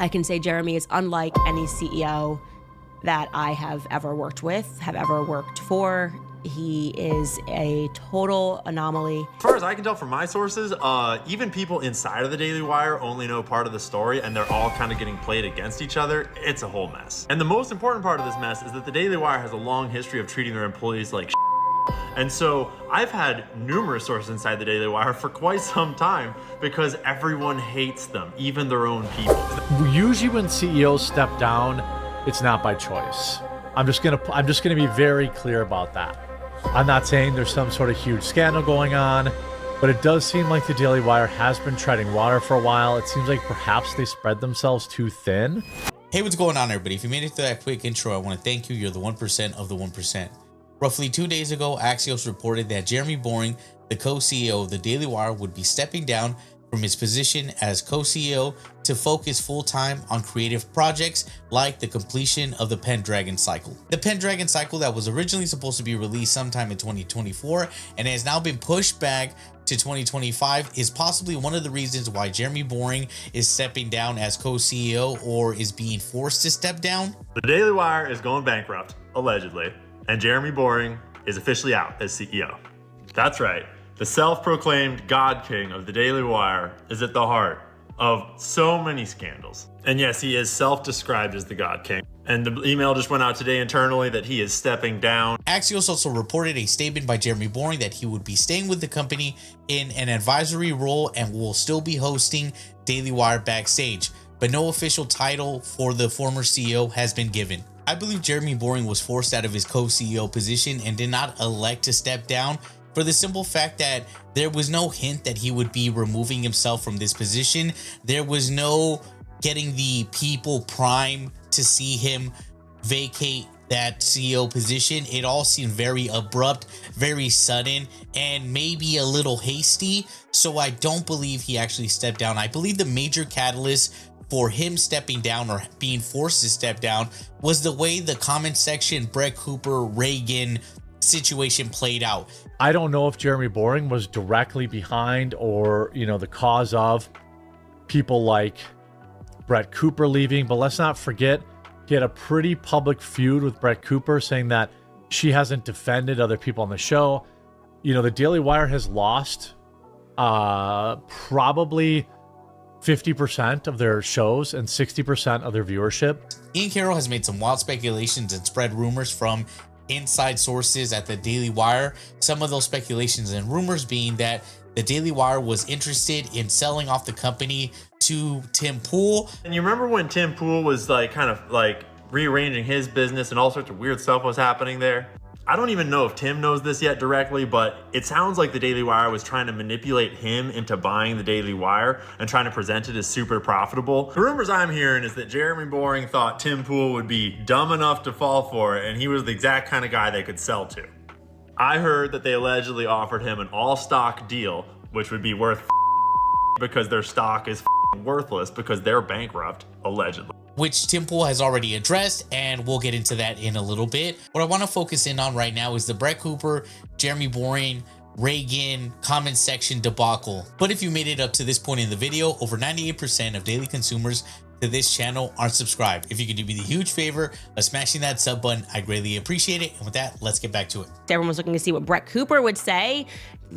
I can say Jeremy is unlike any CEO that I have ever worked with, have ever worked for. He is a total anomaly. As far as I can tell from my sources, even people inside of the Daily Wire only know part of the story, and they're all kind of getting played against each other. It's a whole mess. And the most important part of this mess is that the Daily Wire has a long history of treating their employees like shit. And so I've had numerous sources inside the Daily Wire for quite some time because everyone hates them, even their own people. Usually when CEOs step down, it's not by choice. I'm just gonna be very clear about that. I'm not saying there's some sort of huge scandal going on, but it does seem like the Daily Wire has been treading water for a while. It seems like perhaps they spread themselves too thin. Hey, what's going on, everybody? If you made it through that quick intro, I want to thank you. You're the 1% of the 1%. Roughly 2 days ago, Axios reported that Jeremy Boring, the co-CEO of the Daily Wire, would be stepping down from his position as co-CEO to focus full-time on creative projects like the completion of the Pendragon cycle. The Pendragon cycle that was originally supposed to be released sometime in 2024 and has now been pushed back to 2025 is possibly one of the reasons why Jeremy Boring is stepping down as co-CEO or is being forced to step down. The Daily Wire is going bankrupt, allegedly, and Jeremy Boring is officially out as CEO. That's right. The self-proclaimed God King of the Daily Wire is at the heart of so many scandals. And yes, he is self-described as the God King. And the email just went out today internally that he is stepping down. Axios also reported a statement by Jeremy Boring that he would be staying with the company in an advisory role and will still be hosting Daily Wire Backstage, but no official title for the former CEO has been given. I believe Jeremy Boring was forced out of his co-CEO position and did not elect to step down for the simple fact that there was no hint that he would be removing himself from this position. There was no getting the people prime to see him vacate that CEO position. It all seemed very abrupt, very sudden, and maybe a little hasty. So I don't believe he actually stepped down. I believe the major catalyst for him stepping down or being forced to step down was the way the comment section, Brett Cooper, Reagan situation played out. I don't know if Jeremy Boring was directly behind or, the cause of people like Brett Cooper leaving, but let's not forget he had a pretty public feud with Brett Cooper, saying that she hasn't defended other people on the show. The Daily Wire has lost probably 50% of their shows and 60% of their viewership. Ian Carroll has made some wild speculations and spread rumors from inside sources at the Daily Wire. Some of those speculations and rumors being that the Daily Wire was interested in selling off the company to Tim Pool. And you remember when Tim Pool was kind of rearranging his business and all sorts of weird stuff was happening there? I don't even know if Tim knows this yet directly, but it sounds like the Daily Wire was trying to manipulate him into buying the Daily Wire and trying to present it as super profitable. The rumors I'm hearing is that Jeremy Boring thought Tim Pool would be dumb enough to fall for it, and he was the exact kind of guy they could sell to. I heard that they allegedly offered him an all-stock deal, which would be worth because their stock is worthless because they're bankrupt, allegedly. Which Tim Pool has already addressed, and we'll get into that in a little bit. What I want to focus in on right now is the Brett Cooper, Jeremy Boring, Reagan comment section debacle. But if you made it up to this point in the video, over 98% of daily consumers to this channel aren't subscribed. If you could do me the huge favor of smashing that sub button, I greatly appreciate it. And with that, let's get back to it. Everyone was looking to see what Brett Cooper would say.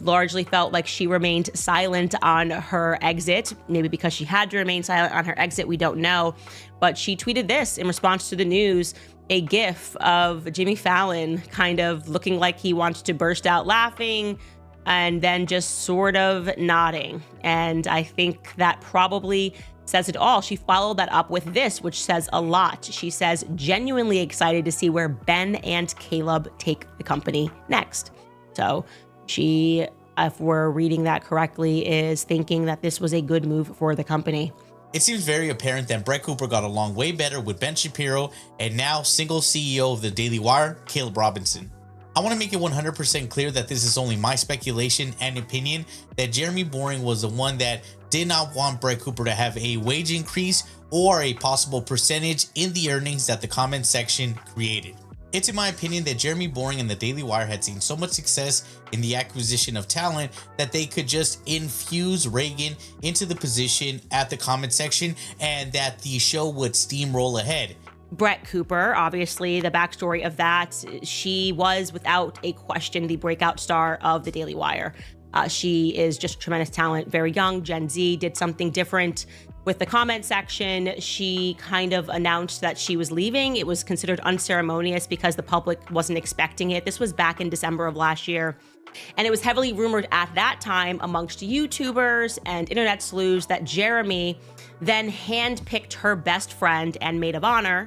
Largely felt like she remained silent on her exit, maybe because she had to remain silent on her exit, we don't know. But she tweeted this in response to the news, a gif of Jimmy Fallon kind of looking like he wants to burst out laughing and then just sort of nodding. And I think that probably says it all. She followed that up with this, which says a lot. She says, genuinely excited to see where Ben and Caleb take the company next. So she, if we're reading that correctly, is thinking that this was a good move for the company. It seems very apparent that Brett Cooper got along way better with Ben Shapiro and now single CEO of the Daily Wire, Caleb Robinson. I want to make it 100% clear that this is only my speculation and opinion that Jeremy Boring was the one that did not want Brett Cooper to have a wage increase or a possible percentage in the earnings that the comment section created. It's in my opinion that Jeremy Boring and the Daily Wire had seen so much success in the acquisition of talent that they could just infuse Reagan into the position at the comment section and that the show would steamroll ahead. Brett Cooper, obviously the backstory of that, she was without a question the breakout star of the Daily Wire. She is just a tremendous talent, very young, Gen Z, did something different with the comment section. She kind of announced that she was leaving. It was considered unceremonious because the public wasn't expecting it. This was back in December of last year. And it was heavily rumored at that time amongst YouTubers and internet sleuths that Jeremy then handpicked her best friend and maid of honor.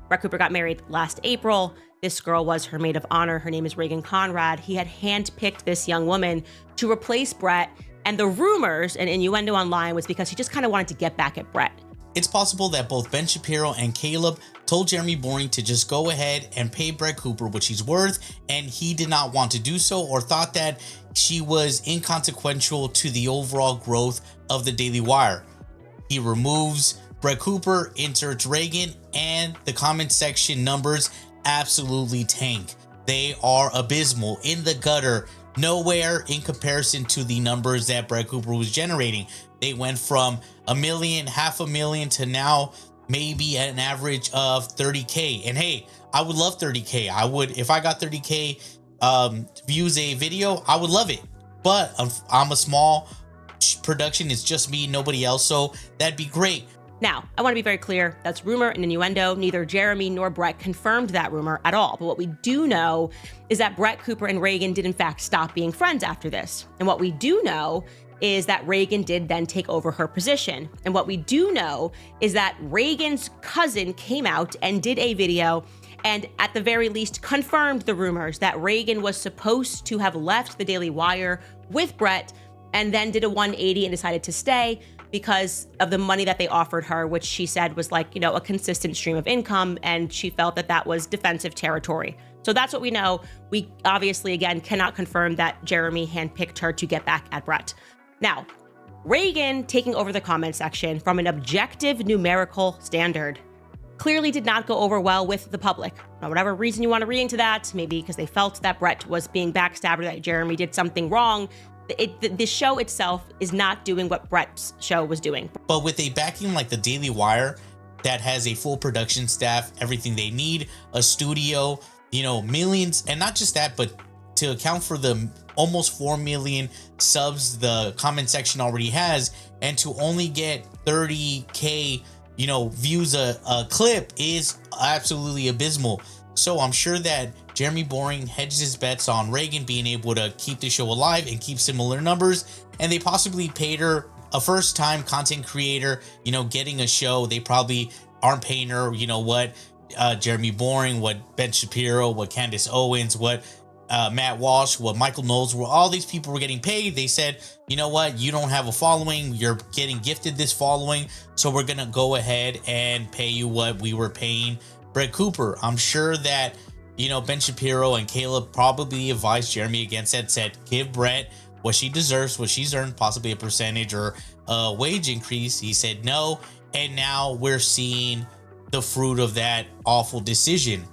Brett Cooper got married last April. This girl was her maid of honor. Her name is Reagan Conrad. He had handpicked this young woman to replace Brett. And the rumors and innuendo online was because he just kind of wanted to get back at Brett. It's possible that both Ben Shapiro and Caleb told Jeremy Boring to just go ahead and pay Brett Cooper what she's worth, and he did not want to do so or thought that she was inconsequential to the overall growth of the Daily Wire. He removes Brett Cooper, inserts Reagan, and the comment section numbers absolutely tank. They are abysmal, in the gutter, nowhere in comparison to the numbers that Brett Cooper was generating. They went from 1 million, 500,000 to now maybe at an average of 30K. And hey, I would love 30K. I would, if I got 30K views a video, I would love it. But I'm a small production. It's just me, nobody else. So that'd be great. Now, I want to be very clear, that's rumor and innuendo. Neither Jeremy nor Brett confirmed that rumor at all. But what we do know is that Brett Cooper and Reagan did in fact stop being friends after this. And what we do know is that Reagan did then take over her position. And what we do know is that Reagan's cousin came out and did a video and at the very least confirmed the rumors that Reagan was supposed to have left the Daily Wire with Brett and then did a 180 and decided to stay because of the money that they offered her, which she said was like, you know, a consistent stream of income. And she felt that that was defensive territory. So that's what we know. We obviously, again, cannot confirm that Jeremy handpicked her to get back at Brett. Now, Reagan taking over the comment section from an objective numerical standard clearly did not go over well with the public. Now, whatever reason you want to read into that, maybe because they felt that Brett was being backstabbed or that Jeremy did something wrong. The show itself is not doing what Brett's show was doing. But with a backing like the Daily Wire that has a full production staff, everything they need, a studio, you know, millions, and not just that, but to account for the almost 4 million subs the comment section already has, and to only get 30K, you know, views a clip is absolutely abysmal. So I'm sure that Jeremy Boring hedged his bets on Reagan being able to keep the show alive and keep similar numbers, and they possibly paid her, a first-time content creator, you know, getting a show. They probably aren't paying her, you know, what Jeremy Boring, what Ben Shapiro, what Candace Owens, what Matt Walsh, what Michael Knowles, where all these people were getting paid. They said, you know what, you don't have a following, you're getting gifted this following, so we're gonna go ahead and pay you what we were paying Brett Cooper. I'm sure that, you know, Ben Shapiro and Caleb probably advised Jeremy against that, said give Brett what she deserves, what she's earned, possibly a percentage or a wage increase. He said no, and now we're seeing the fruit of that awful decision.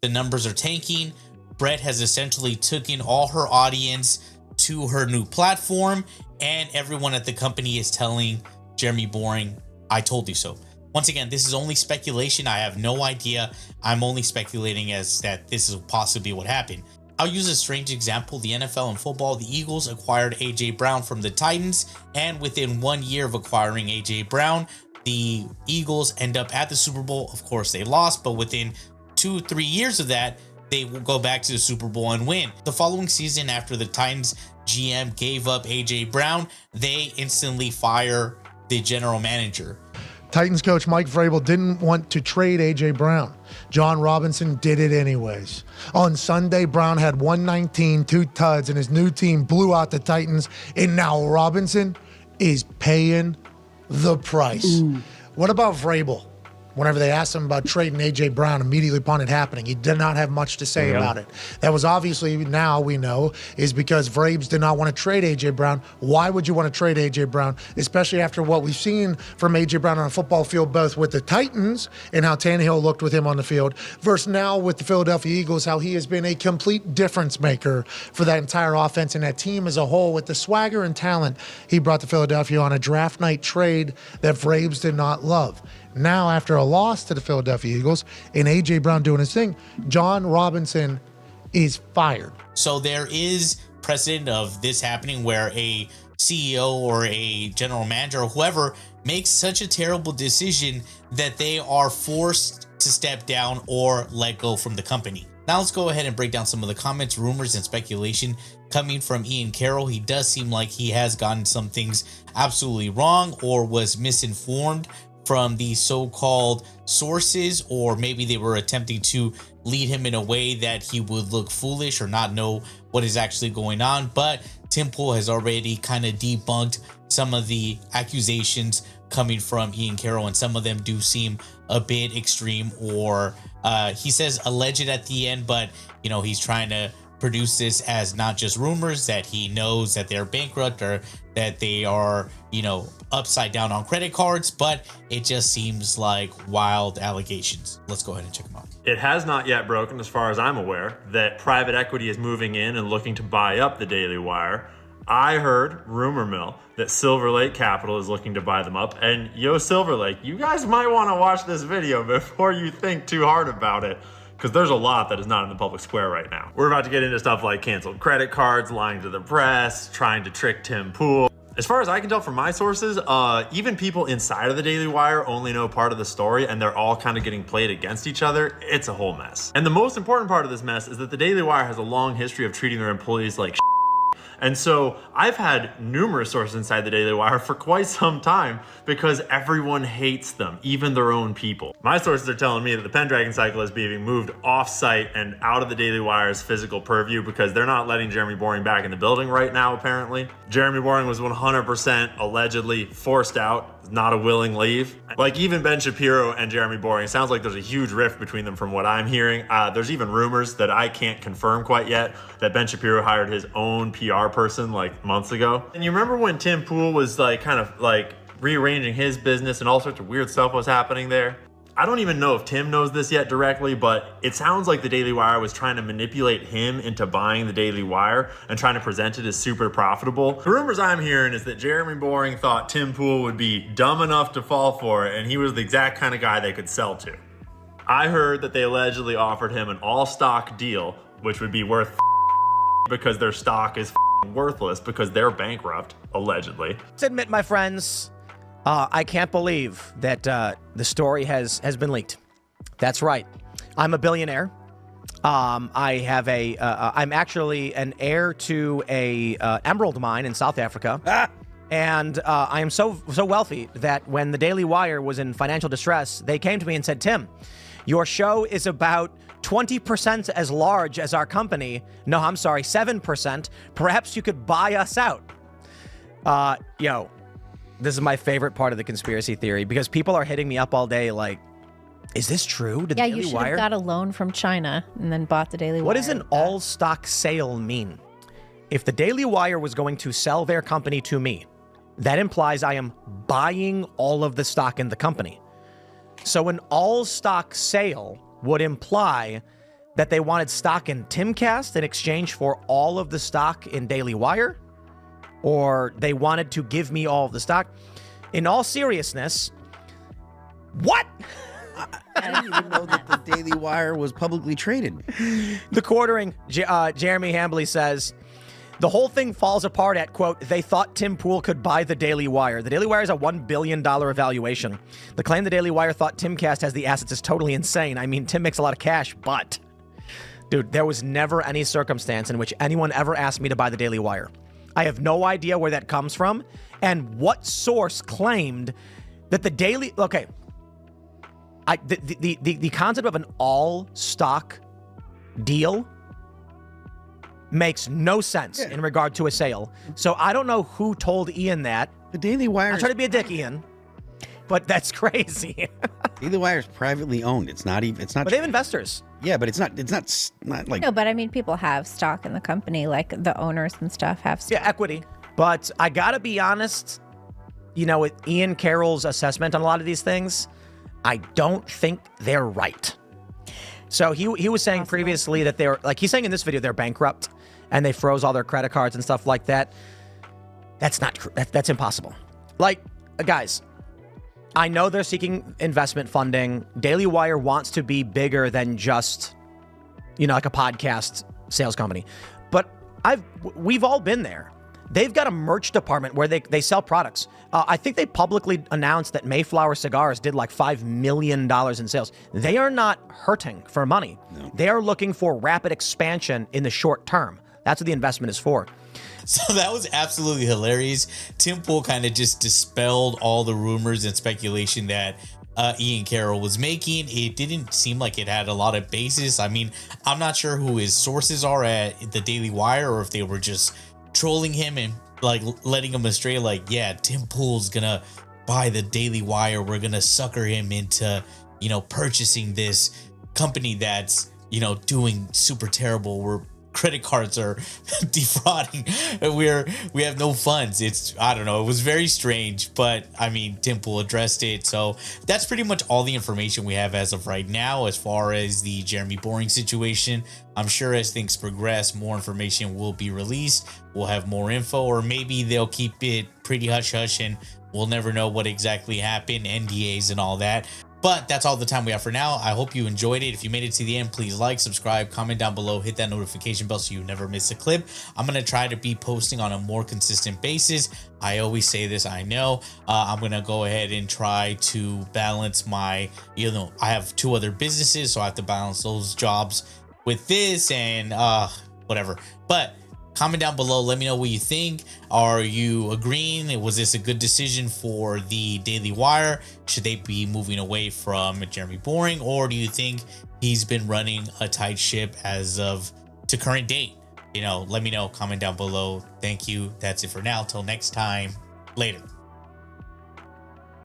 The numbers are tanking. Brett has essentially taken all her audience to her new platform, and everyone at the company is telling Jeremy Boring, I told you so. Once again, this is only speculation. I have no idea. I'm only speculating as that this is possibly what happened. I'll use a strange example. The NFL and football, the Eagles acquired A.J. Brown from the Titans, and within 1 year of acquiring A.J. Brown, the Eagles end up at the Super Bowl. Of course, they lost, but within 2-3 years of that, they will go back to the Super Bowl and win. The following season, after the Titans GM gave up A.J. Brown, they instantly fire the general manager. Titans coach Mike Vrabel didn't want to trade A.J. Brown. John Robinson did it anyways. On Sunday, Brown had 119, 2 tuds, and his new team blew out the Titans, and now Robinson is paying the price. What about Vrabel? whenever they asked him about trading A.J. Brown immediately upon it happening, he did not have much to say about it. That was obviously, now we know, is because Vrabes did not want to trade A.J. Brown. Why would you want to trade A.J. Brown, especially after what we've seen from A.J. Brown on a football field, both with the Titans and how Tannehill looked with him on the field, versus now with the Philadelphia Eagles, how he has been a complete difference maker for that entire offense and that team as a whole with the swagger and talent he brought to Philadelphia on a draft night trade that Vrabes did not love. Now, after a loss to the Philadelphia Eagles and A.J. Brown doing his thing, John Robinson is fired. So there is precedent of this happening where a CEO or a general manager or whoever makes such a terrible decision that they are forced to step down or let go from the company. Now let's go ahead and break down some of the comments, rumors, and speculation coming from Ian Carroll. He does seem like he has gotten some things absolutely wrong or was misinformed from the so-called sources, or maybe they were attempting to lead him in a way that he would look foolish or not know what is actually going on. But Tim Pool has already kind of debunked some of the accusations coming from Ian Carroll, and some of them do seem a bit extreme, or he says alleged at the end, but you know, he's trying to produce this as not just rumors, that he knows that they're bankrupt or that they are, you know, upside down on credit cards, but it just seems like wild allegations. Let's go ahead and check them out. It has not yet broken, as far as I'm aware, that private equity is moving in and looking to buy up the Daily Wire. I heard, rumor mill, that Silver Lake Capital is looking to buy them up. And yo, Silver Lake, you guys might want to watch this video before you think too hard about it, because there's a lot that is not in the public square right now. We're about to get into stuff like canceled credit cards, lying to the press, trying to trick Tim Pool. As far as I can tell from my sources, even people inside of the Daily Wire only know part of the story, and they're all kind of getting played against each other. It's a whole mess. And the most important part of this mess is that the Daily Wire has a long history of treating their employees like shit. And so I've had numerous sources inside the Daily Wire for quite some time because everyone hates them, even their own people. My sources are telling me that the Pendragon cycle is being moved off-site and out of the Daily Wire's physical purview because they're not letting Jeremy Boring back in the building right now, apparently. Jeremy Boring was 100% allegedly forced out, not a willing leave. Like even Ben Shapiro and Jeremy Boring, it sounds like there's a huge rift between them from what I'm hearing. There's even rumors that I can't confirm quite yet that Ben Shapiro hired his own PR person like months ago. And you remember when Tim Pool was like kind of like rearranging his business and all sorts of weird stuff was happening there? I don't even know if Tim knows this yet directly, but it sounds like the Daily Wire was trying to manipulate him into buying the Daily Wire and trying to present it as super profitable. The rumors I'm hearing is that Jeremy Boring thought Tim Pool would be dumb enough to fall for it, and he was the exact kind of guy they could sell to. I heard that they allegedly offered him an all-stock deal, which would be worth because their stock is worthless because they're bankrupt, allegedly. Let's admit, my friends, I can't believe that the story has been leaked. That's right. I'm a billionaire. I have I'm actually an heir to a emerald mine in South Africa. And I am so wealthy that when the Daily Wire was in financial distress, they came to me and said, Tim, your show is about 20% as large as our company. No, I'm sorry, 7%. Perhaps you could buy us out. This is my favorite part of the conspiracy theory because people are hitting me up all day like, is this true? Did yeah, the Daily you should Wire? have got a loan from China and then bought the Daily Wire. What does an all-stock sale mean? If the Daily Wire was going to sell their company to me, that implies I am buying all of the stock in the company. So an all-stock sale would imply that they wanted stock in Timcast in exchange for all of the stock in Daily Wire, or they wanted to give me all of the stock. In all seriousness, what? I didn't even know that the Daily Wire was publicly traded. The quartering, Jeremy Hambley says, the whole thing falls apart at, quote, they thought Tim Pool could buy the Daily Wire. The Daily Wire is a $1 billion valuation. The claim the Daily Wire thought Timcast has the assets is totally insane. I mean, Tim makes a lot of cash, but... Dude, there was never any circumstance in which anyone ever asked me to buy the Daily Wire. I have no idea where that comes from and what source claimed that the Daily... Okay. The concept of an all-stock deal makes no sense in regard to a sale. So I don't know who told Ian that. The Daily Wire. I'm trying to be a dick, Ian, but that's crazy. Daily Wire is privately owned. It's not even. It's not. But they have investors. Yeah, but it's not. It's not like. No, but I mean, people have stock in the company, like the owners and stuff have stock. Yeah, equity. But I gotta be honest, with Ian Carroll's assessment on a lot of these things, I don't think they're right. So he was saying previously that they're, like he's saying in this video, they're bankrupt and they froze all their credit cards and stuff like that. That's not true. That's impossible. Like, guys, I know they're seeking investment funding. Daily Wire wants to be bigger than just, like a podcast sales company. But we've all been there. They've got a merch department where they sell products. I think they publicly announced that Mayflower Cigars did like $5 million in sales. They are not hurting for money. No. They are looking for rapid expansion in the short term. That's what the investment is for. So that was absolutely hilarious. Tim Pool kind of just dispelled all the rumors and speculation that Ian Carroll was making. It didn't seem like it had a lot of basis. I mean, I'm not sure who his sources are at the Daily Wire or if they were just trolling him and like letting him astray. Like, yeah, Tim Pool's gonna buy the Daily Wire. We're gonna sucker him into, purchasing this company that's, doing super terrible. We're credit cards are defrauding. We have no funds. I don't know. It was very strange, but I mean, Tim Pool addressed it. So that's pretty much all the information we have as of right now, as far as the Jeremy Boring situation. I'm sure as things progress, more information will be released. We'll have more info, or maybe they'll keep it pretty hush hush and we'll never know what exactly happened, NDAs and all that. But that's all the time we have for now. I hope you enjoyed it. If you made it to the end, please like, subscribe, comment down below, hit that notification bell so you never miss a clip. I'm going to try to be posting on a more consistent basis. I always say this, I know. I'm going to go ahead and try to balance my, I have 2 other businesses, so I have to balance those jobs with this and whatever. But comment down below. Let me know what you think. Are you agreeing? Was this a good decision for the Daily Wire? Should they be moving away from Jeremy Boring? Or do you think he's been running a tight ship as of to current date? Let me know. Comment down below. Thank you. That's it for now. Till next time. Later.